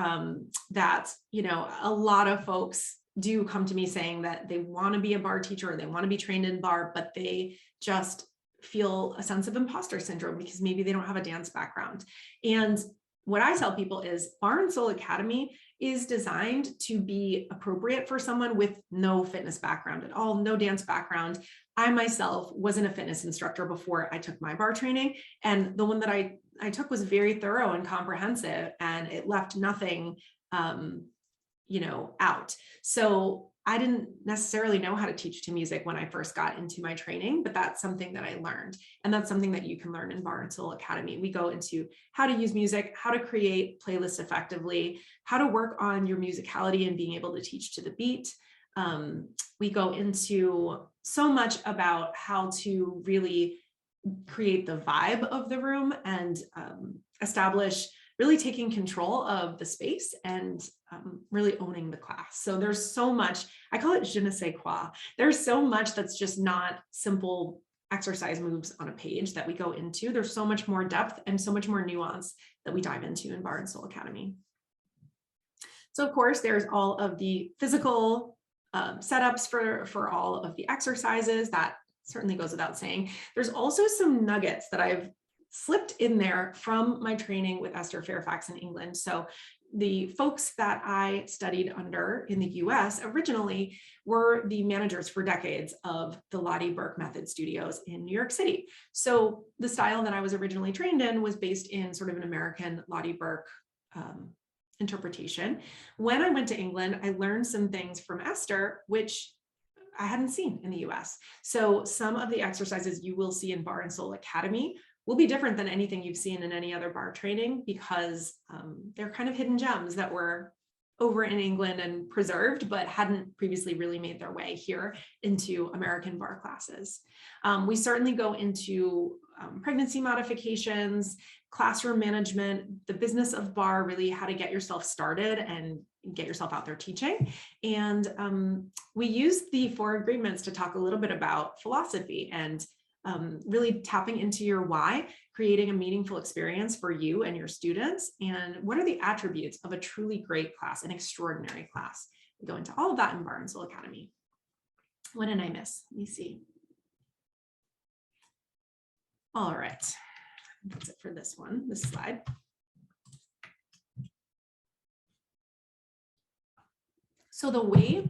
that, a lot of folks do come to me saying that they want to be a barre teacher or they want to be trained in barre, but they just feel a sense of imposter syndrome because maybe they don't have a dance background. And what I tell people is Barre and Soul Academy is designed to be appropriate for someone with no fitness background at all, no dance background. I myself wasn't a fitness instructor before I took my barre training, and the one that I took was very thorough and comprehensive, and it left nothing out. So I didn't necessarily know how to teach to music when I first got into my training, but that's something that I learned. And that's something that you can learn in Barre and Soul Academy. We go into how to use music, how to create playlists effectively, how to work on your musicality and being able to teach to the beat. We go into so much about how to really create the vibe of the room and establish really taking control of the space and really owning the class. So there's so much, I call it je ne sais quoi. There's so much that's just not simple exercise moves on a page that we go into. There's so much more depth and so much more nuance that we dive into in Barre and Soul Academy. So of course, there's all of the physical setups for all of the exercises. That certainly goes without saying. There's also some nuggets that I've slipped in there from my training with Esther Fairfax in England. So the folks that I studied under in the US originally were the managers for decades of the Lottie Burke Method Studios in New York City. So the style that I was originally trained in was based in sort of an American Lottie Burke interpretation. When I went to England, I learned some things from Esther, which I hadn't seen in the US. So some of the exercises you will see in Barre and Soul Academy will be different than anything you've seen in any other barre training, because they're kind of hidden gems that were over in England and preserved, but hadn't previously really made their way here into American barre classes. We certainly go into pregnancy modifications, classroom management, the business of barre, really how to get yourself started and get yourself out there teaching. And we use the 4 agreements to talk a little bit about philosophy and really tapping into your why, creating a meaningful experience for you and your students, and what are the attributes of a truly great class, an extraordinary class. We go into all of that in Barre and Soul Academy. What did I miss? Let me see. All right, that's it for this one, this slide. So the way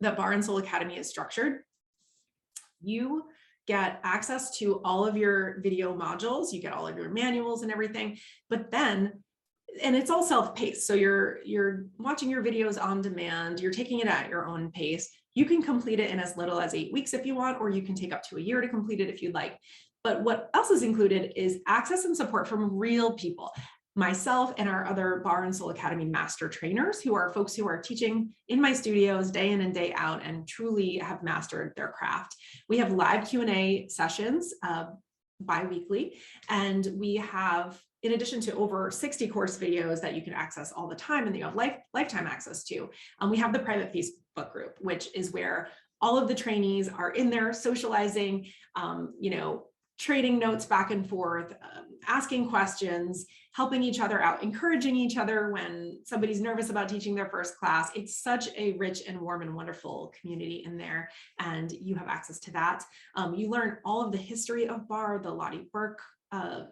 that Barre and Soul Academy is structured, you get access to all of your video modules, you get all of your manuals and everything, but then, and it's all self-paced. So you're watching your videos on demand, you're taking it at your own pace. You can complete it in as little as 8 weeks if you want, or you can take up to a year to complete it if you'd like. But what else is included is access and support from real people. Myself and our other Barre and Soul Academy master trainers, who are folks who are teaching in my studios day in and day out and truly have mastered their craft. We have live Q&A sessions bi-weekly, and we have, in addition to over 60 course videos that you can access all the time and that you have lifetime access to, we have the private Facebook group, which is where all of the trainees are in there socializing, trading notes back and forth, asking questions, helping each other out, encouraging each other when somebody's nervous about teaching their first class. It's such a rich and warm and wonderful community in there, and you have access to that. You learn all of the history of Barre, the Lottie Burke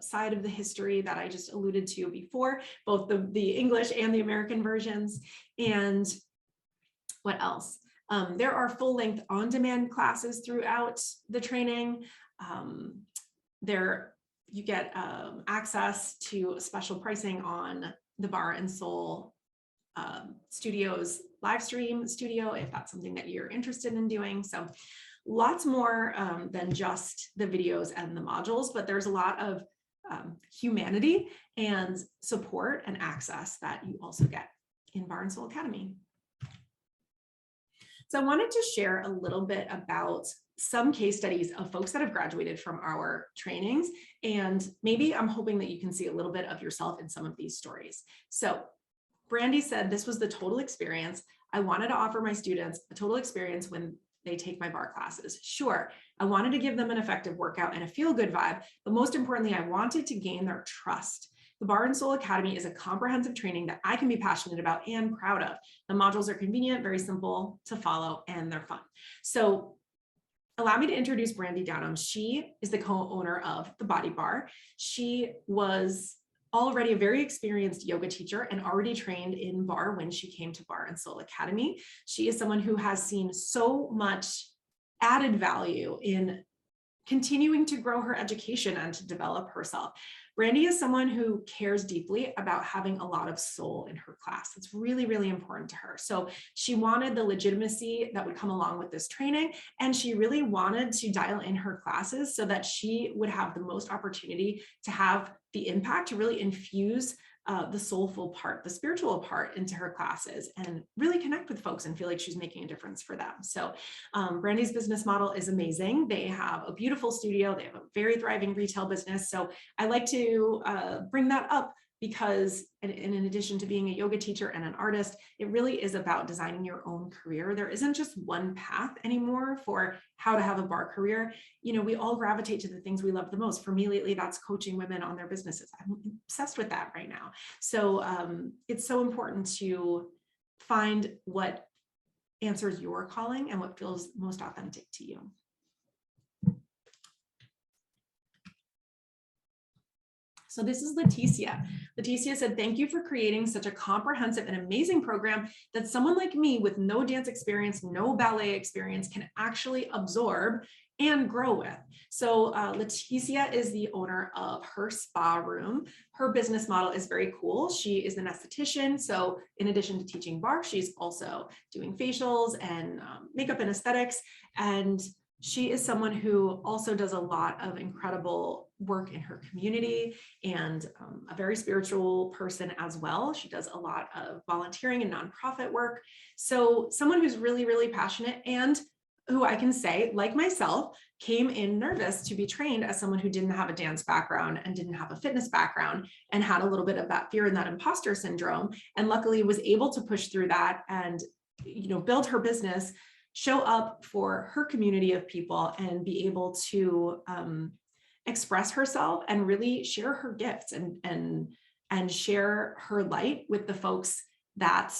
side of the history that I just alluded to before, both the English and the American versions. And what else? There are full-length on-demand classes throughout the training. There you get access to special pricing on the Barre and Soul Studios live stream studio, if that's something that you're interested in doing. So lots more than just the videos and the modules, but there's a lot of humanity and support and access that you also get in Barre and Soul Academy. So I wanted to share a little bit about some case studies of folks that have graduated from our trainings, and maybe I'm hoping that you can see a little bit of yourself in some of these stories. So Brandy said, this was the total experience. I wanted to offer my students a total experience when they take my Barre classes. Sure, I wanted to give them an effective workout and a feel-good vibe, but most importantly, I wanted to gain their trust. The Barre and Soul Academy is a comprehensive training that I can be passionate about and proud of. The modules are convenient, very simple to follow, and they're fun. So allow me to introduce Brandy Downham. She is the co-owner of the Body Bar. She was already a very experienced yoga teacher and already trained in Barre when she came to Barre and Soul Academy. She is someone who has seen so much added value in continuing to grow her education and to develop herself. Brandy is someone who cares deeply about having a lot of soul in her class. It's really, really important to her. So she wanted the legitimacy that would come along with this training, and she really wanted to dial in her classes so that she would have the most opportunity to have the impact to really infuse the soulful part, the spiritual part into her classes and really connect with folks and feel like she's making a difference for them. So Brandy's business model is amazing. They have a beautiful studio. They have a very thriving retail business. So I like to bring that up because in addition to being a yoga teacher and an artist, it really is about designing your own career. There isn't just one path anymore for how to have a Barre career. You know, we all gravitate to the things we love the most. For me lately, that's coaching women on their businesses. I'm obsessed with that right now. So it's so important to find what answers your calling and what feels most authentic to you. So this is Leticia. Leticia said, thank you for creating such a comprehensive and amazing program that someone like me with no dance experience, no ballet experience can actually absorb and grow with. So Leticia is the owner of her spa room. Her business model is very cool. She is an esthetician. So in addition to teaching Barre, she's also doing facials and makeup and aesthetics. And she is someone who also does a lot of incredible work in her community and a very spiritual person as well. She does a lot of volunteering and nonprofit work. So someone who's really, really passionate and who I can say, like myself, came in nervous to be trained as someone who didn't have a dance background and didn't have a fitness background and had a little bit of that fear and that imposter syndrome. And luckily was able to push through that and, build her business, show up for her community of people and be able to express herself and really share her gifts and share her light with the folks that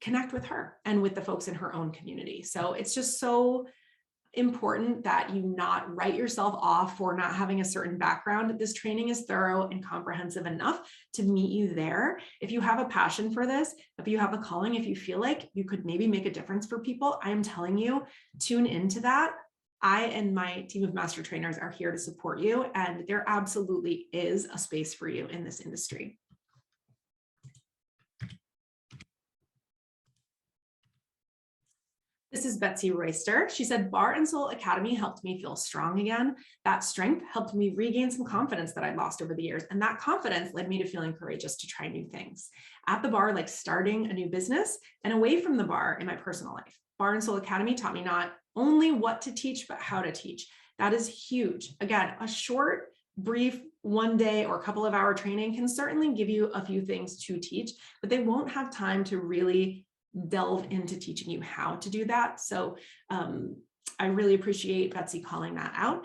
connect with her and with the folks in her own community. So it's just so important that you not write yourself off for not having a certain background. This training is thorough and comprehensive enough to meet you there. If you have a passion for this, if you have a calling, if you feel like you could maybe make a difference for people, I am telling you, tune into that. I and my team of master trainers are here to support you, and there absolutely is a space for you in this industry. This is Betsy Royster. She said, Barre and Soul Academy helped me feel strong again. That strength helped me regain some confidence that I'd lost over the years. And that confidence led me to feeling courageous to try new things. At the Barre, like starting a new business, and away from the Barre in my personal life. Barre and Soul Academy taught me not only what to teach, but how to teach. That is huge. Again, a short, brief, one day or a couple of hour training can certainly give you a few things to teach, but they won't have time to really delve into teaching you how to do that. So I really appreciate Betsy calling that out.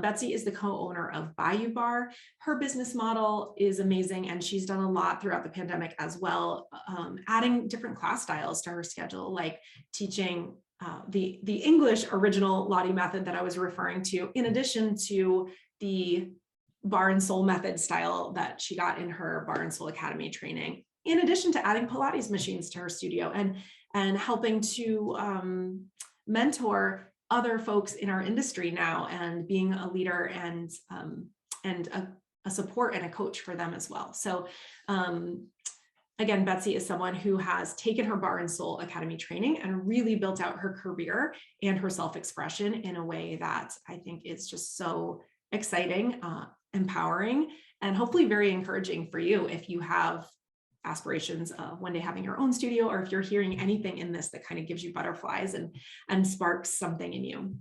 Betsy is the co-owner of Bayou Bar. Her business model is amazing, and she's done a lot throughout the pandemic as well, adding different class styles to her schedule, like teaching the English original Lottie method that I was referring to, in addition to the Bar and Soul method style that she got in her Bar and Soul Academy training, in addition to adding Pilates machines to her studio and helping to mentor other folks in our industry now, and being a leader and a support and a coach for them as well. So again, Betsy is someone who has taken her Bar and Soul Academy training and really built out her career and her self-expression in a way that I think is just so exciting, empowering, and hopefully very encouraging for you if you have aspirations of one day having your own studio, or if you're hearing anything in this that kind of gives you butterflies and sparks something in you.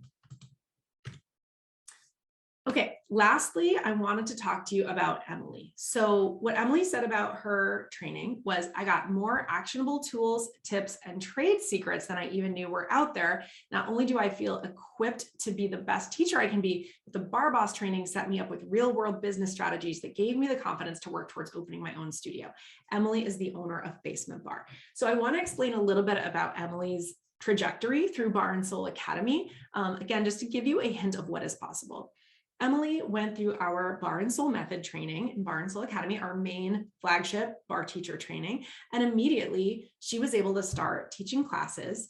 Okay, lastly, I wanted to talk to you about Emily. So what Emily said about her training was, I got more actionable tools, tips, and trade secrets than I even knew were out there. Not only do I feel equipped to be the best teacher I can be, but the Bar Boss training set me up with real world business strategies that gave me the confidence to work towards opening my own studio. Emily is the owner of Basement Bar. So I want to explain a little bit about Emily's trajectory through Bar and Soul Academy. Again, just to give you a hint of what is possible. Emily went through our Bar and Soul method training in Bar and Soul Academy, our main flagship bar teacher training. And immediately she was able to start teaching classes.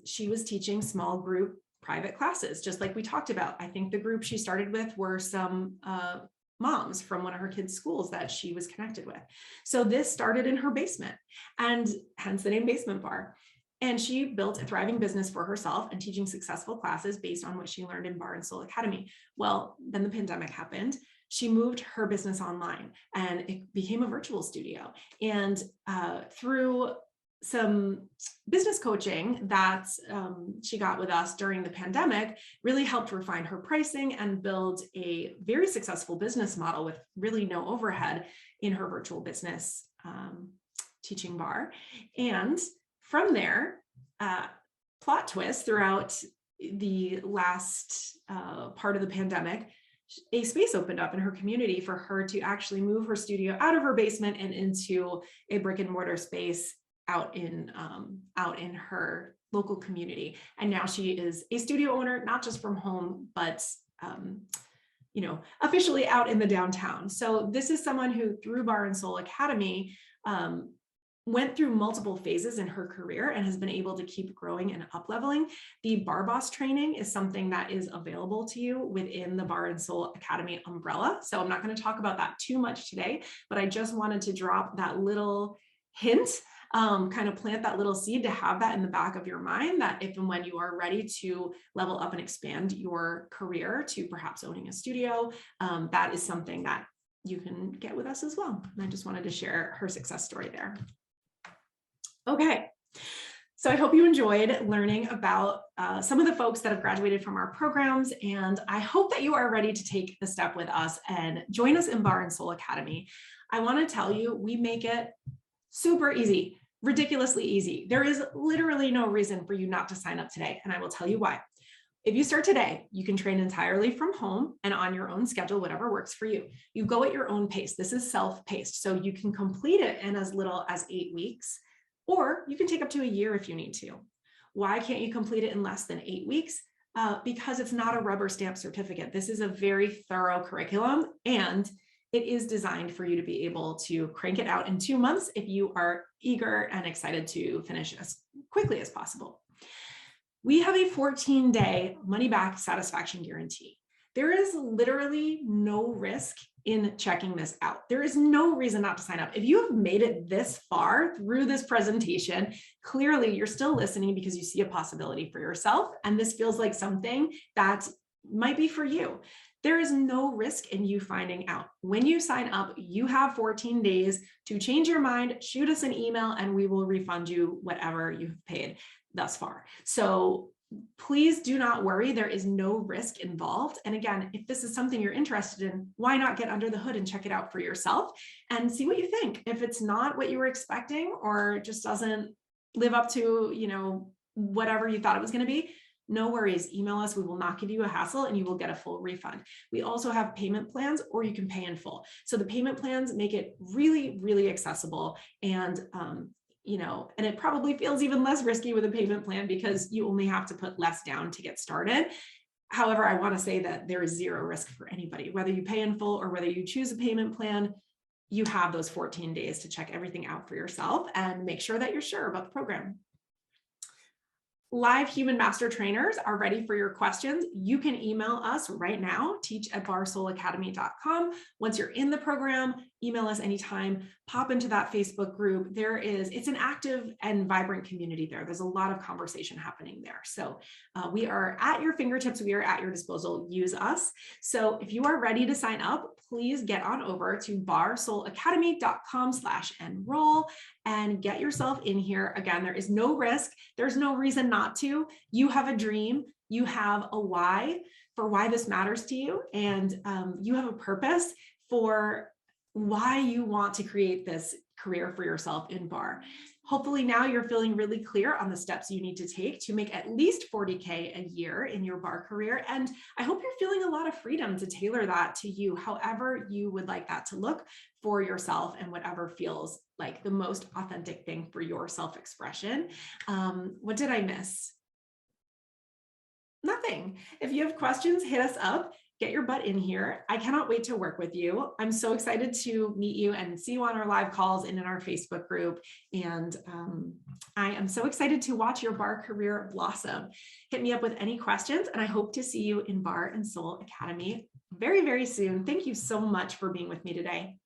She was teaching small group private classes, just like we talked about. I think the group she started with were some moms from one of her kids' schools that she was connected with. So this started in her basement, and hence the name Basement Bar. And she built a thriving business for herself and teaching successful classes based on what she learned in Bar and Soul Academy. Well, then the pandemic happened. She moved her business online and it became a virtual studio. And through some business coaching that she got with us during the pandemic, really helped refine her pricing and build a very successful business model with really no overhead in her virtual business teaching bar. And from there, plot twist, throughout the last part of the pandemic, a space opened up in her community for her to actually move her studio out of her basement and into a brick and mortar space out in her local community. And now she is a studio owner, not just from home, but officially out in the downtown. So this is someone who, through Bar and Soul Academy, went through multiple phases in her career and has been able to keep growing and up-leveling. The Bar Boss training is something that is available to you within the Bar and Soul Academy umbrella. So I'm not going to talk about that too much today, but I just wanted to drop that little hint, kind of plant that little seed to have that in the back of your mind, that if and when you are ready to level up and expand your career to perhaps owning a studio, that is something that you can get with us as well. And I just wanted to share her success story there. Okay, so I hope you enjoyed learning about some of the folks that have graduated from our programs, and I hope that you are ready to take the step with us and join us in Bar and Soul Academy. I want to tell you, we make it super easy, ridiculously easy. There is literally no reason for you not to sign up today, and I will tell you why. If you start today, you can train entirely from home and on your own schedule, whatever works for you. You go at your own pace. This is self-paced, so you can complete it in as little as 8 weeks. Or you can take up to a year if you need to. Why can't you complete it in less than 8 weeks? Because it's not a rubber stamp certificate. This is a very thorough curriculum, and it is designed for you to be able to crank it out in 2 months if you are eager and excited to finish as quickly as possible. We have a 14-day money-back satisfaction guarantee. There is literally no risk in checking this out. There is no reason not to sign up. If you have made it this far through this presentation, clearly you're still listening because you see a possibility for yourself, and this feels like something that might be for you. There is no risk in you finding out. When you sign up, you have 14 days to change your mind, shoot us an email, and we will refund you whatever you've paid thus far. So please do not worry. There is no risk involved. And again, if this is something you're interested in, why not get under the hood and check it out for yourself and see what you think. If it's not what you were expecting or just doesn't live up to, whatever you thought it was going to be, no worries. Email us. We will not give you a hassle and you will get a full refund. We also have payment plans, or you can pay in full. So the payment plans make it really, really accessible. And, and it probably feels even less risky with a payment plan because you only have to put less down to get started. However, I want to say that there is zero risk for anybody, whether you pay in full or whether you choose a payment plan. You have those 14 days to check everything out for yourself and make sure that you're sure about the program. Live human master trainers are ready for your questions. You can email us right now, teach@barsoulacademy.com. Once you're in the program, email us anytime, pop into that Facebook group. It's an active and vibrant community there. There's a lot of conversation happening there. So we are at your fingertips. We are at your disposal. Use us. So if you are ready to sign up, please get on over to barsoulacademy.com/enroll and get yourself in here. Again, there is no risk. There's no reason not to. You have a dream. You have a why for why this matters to you. And you have a purpose for why you want to create this career for yourself in Barre. Hopefully now you're feeling really clear on the steps you need to take to make at least $40K a year in your Barre career. And I hope you're feeling a lot of freedom to tailor that to you, however you would like that to look for yourself and whatever feels like the most authentic thing for your self-expression. What did I miss? Nothing. If you have questions, hit us up. Get your butt in here. I cannot wait to work with you. I'm so excited to meet you and see you on our live calls and in our Facebook group. And I am so excited to watch your Barre career blossom. Hit me up with any questions, and I hope to see you in Barre and Soul Academy very, very soon. Thank you so much for being with me today.